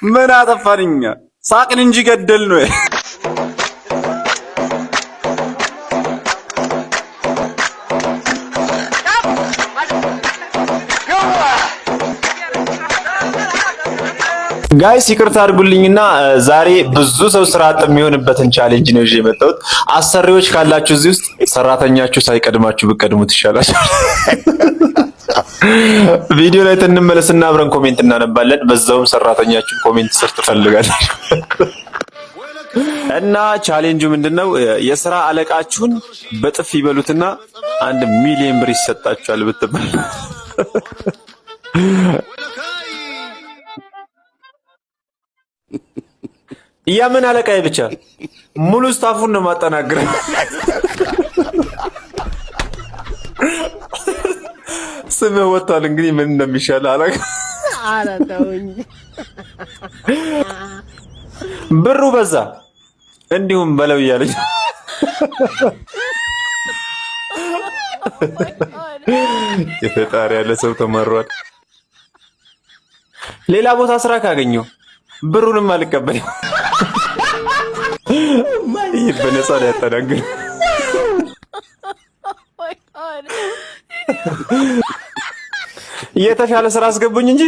ምን አጠፋንኛ? ሳቅን እንጂ ገደል ነው። ጋይስ ይቅርታ አድርጉልኝና ዛሬ ብዙ ሰው ስራ አጥ የሚሆንበትን ቻሌንጅ ነው ይዤ የመጣሁት። አሰሪዎች ካላችሁ እዚህ ውስጥ ሰራተኛችሁ ሳይቀድማችሁ ብትቀድሙት ይሻላል። ቪዲዮ ላይ እንመለስና አብረን ኮሜንት እናነባለን። በዛውም ሰራተኛችሁ ኮሜንት ስር ትፈልጋለች። እና ቻሌንጁ ምንድነው? የስራ አለቃችሁን በጥፍ ይበሉትና 1 ሚሊዮን ብር ይሰጣችኋል ብትባል የምን አለቃዬ ብቻ ሙሉ ስታፉን ነው ማጠናገር። ስምህ ወጣል እንግዲህ ምን እንደሚሻል አለቃ አላተውኝ። ብሩ በዛ እንዲሁም በለው እያለች የፈጣሪ ያለ ሰው ተመሯል። ሌላ ቦታ ስራ ካገኘው ብሩንም አልቀበልም። ማን በነፃ ላይ ያጠናግር። የተሻለ ስራ አስገቡኝ እንጂ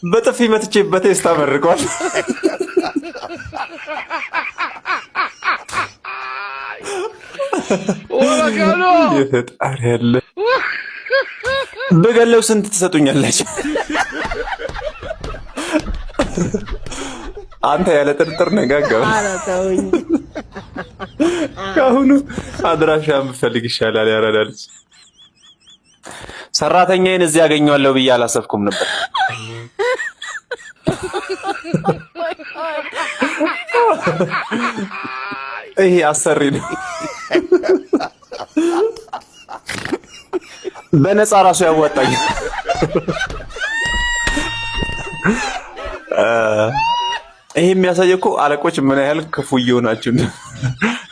በጥፊ መትቼበት ስታመርቀዋል። የፈጣሪ ያለ በገለው ስንት ትሰጡኛላችሁ? አንተ ያለ ጥርጥር ነጋጋው። አላተውኝ። ካሁኑ አድራሻ የምፈልግ ይሻላል። ያረዳል። ሰራተኛዬን እዚህ ያገኘዋለሁ ብዬ አላሰብኩም ነበር። ይሄ አሰሪ ነው። በነፃ ራሱ ያዋጣኝ። ይሄ የሚያሳየው እኮ አለቆች ምን ያህል ክፉ እየሆናችሁ ነው።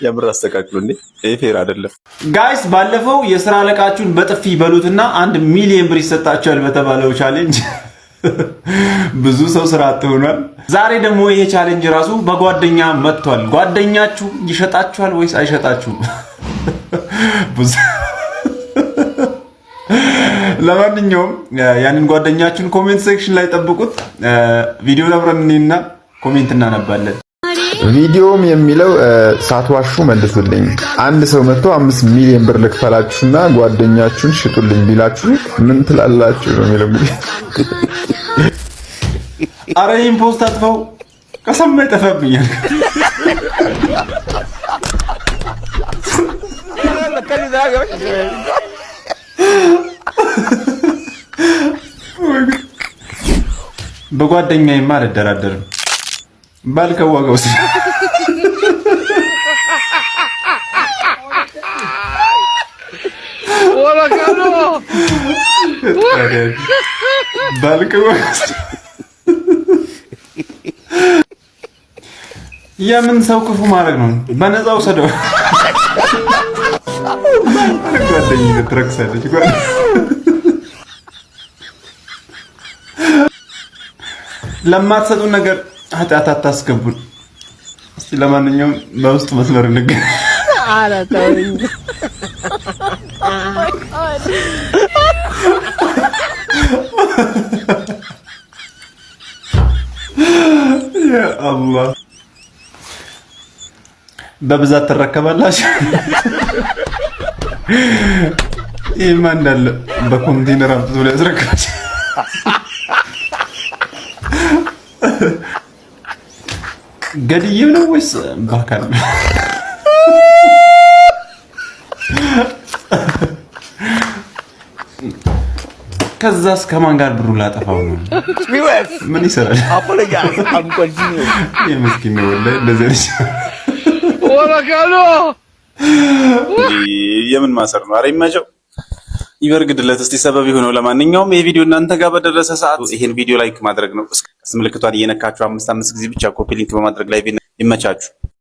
የምር አስተካክሉ እንዴ! ይሄ ፌር አይደለም። ጋይስ ባለፈው የስራ አለቃችሁን በጥፊ በሉትና 1 ሚሊዮን ብር ይሰጣችኋል በተባለው ቻሌንጅ ብዙ ሰው ስራ አጥ ሆኗል። ዛሬ ደግሞ ይሄ ቻሌንጅ ራሱ በጓደኛ መጥቷል። ጓደኛችሁ ይሸጣችኋል ወይስ አይሸጣችሁም? ለማንኛውም ያንን ጓደኛችሁን ኮሜንት ሴክሽን ላይ ጠብቁት። ቪዲዮ አብረንና ኮሜንት እናነባለን። ቪዲዮም የሚለው ሳትዋሹ መልሱልኝ። አንድ ሰው መጥቶ 5 ሚሊዮን ብር ልክፈላችሁና ጓደኛችሁን ሽጡልኝ ቢላችሁ ምን ትላላችሁ ነው የሚለው። እንግዲህ አረ ይሄን ፖስት አጥፋው፣ ከሰማ ይጠፋብኛል። በጓደኛዬማ አልደራደርም። ባልከዋጋውስ ወላካሎ ባልከዋጋውስ የምን ሰው ክፉ ማድረግ ነው? በነፃው ሰደው ጓደኛዬ ትረክሳለች። ለማትሰጡን ነገር ኃጢአት አታስገቡን። እስቲ ለማንኛውም በውስጥ መስመር እንገናኝ። አላተውኝ። ያ አላህ በብዛት ትረከባላችሁ። ይሄማ እንዳለ በኮንቴነር አምጥቶ ሊያስረክባችሁ። ገድዬው ነው ወይስ ባካል? ከዛስ ከማን ጋር ብሩ ላጠፋው ነው? ምን ይሰራል? የምስኪን ነው ወላሂ። እንደዚህ ወላካሎ የምን ማሰር ነው? ኧረ ይመቸው ይበርግድለት። እስቲ ሰበብ ይሁነው። ለማንኛውም ይሄ ቪዲዮ እናንተ ጋር በደረሰ ሰዓት ይሄን ቪዲዮ ላይክ ማድረግ ነው። እስከ ምልክቷን እየነካችሁ 5 ጊዜ ብቻ ኮፒ ሊንክ በማድረግ ላይ ይመቻችሁ።